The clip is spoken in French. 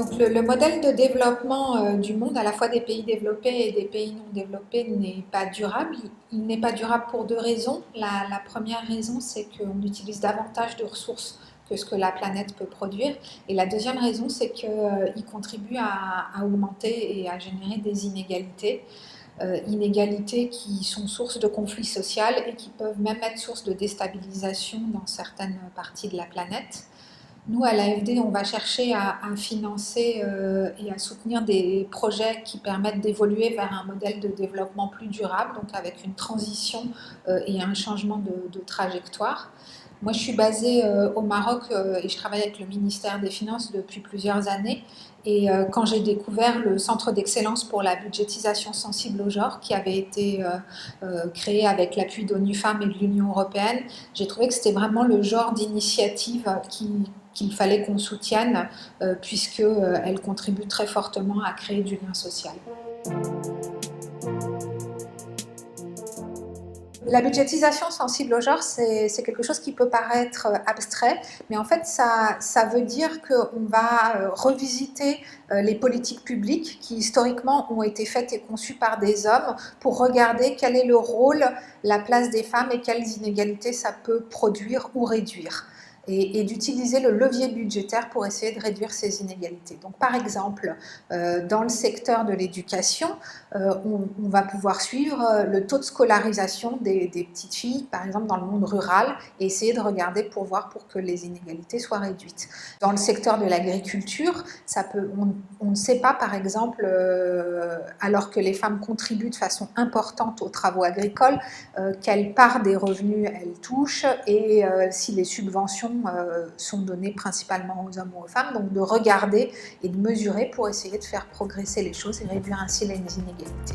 Donc le modèle de développement du monde, à la fois des pays développés et des pays non développés, n'est pas durable. Il n'est pas durable pour deux raisons. La première raison, c'est qu'on utilise davantage de ressources que ce que la planète peut produire. Et la deuxième raison, c'est qu'il contribue à augmenter et à générer des inégalités. Inégalités qui sont source de conflits sociaux et qui peuvent même être source de déstabilisation dans certaines parties de la planète. Nous, à l'AFD, on va chercher à financer et à soutenir des projets qui permettent d'évoluer vers un modèle de développement plus durable, donc avec une transition et un changement de trajectoire. Moi, je suis basée au Maroc et je travaille avec le ministère des Finances depuis plusieurs années. Et quand j'ai découvert le Centre d'excellence pour la budgétisation sensible au genre, qui avait été créé avec l'appui d'ONU Femmes et de l'Union européenne, j'ai trouvé que c'était vraiment le genre d'initiative qu'il fallait qu'on soutienne, puisqu'elle contribue très fortement à créer du lien social. La budgétisation sensible au genre, c'est quelque chose qui peut paraître abstrait, mais en fait, ça veut dire qu'on va revisiter les politiques publiques qui, historiquement, ont été faites et conçues par des hommes pour regarder quel est le rôle, la place des femmes et quelles inégalités ça peut produire ou réduire. Et d'utiliser le levier budgétaire pour essayer de réduire ces inégalités. Donc, par exemple, dans le secteur de l'éducation, on va pouvoir suivre le taux de scolarisation des petites filles, par exemple dans le monde rural, et essayer de regarder pour voir pour que les inégalités soient réduites. Dans le secteur de l'agriculture, on ne sait pas, par exemple, alors que les femmes contribuent de façon importante aux travaux agricoles, quelle part des revenus elles touchent et si les subventions sont données principalement aux hommes ou aux femmes. Donc de regarder et de mesurer pour essayer de faire progresser les choses et réduire ainsi les inégalités.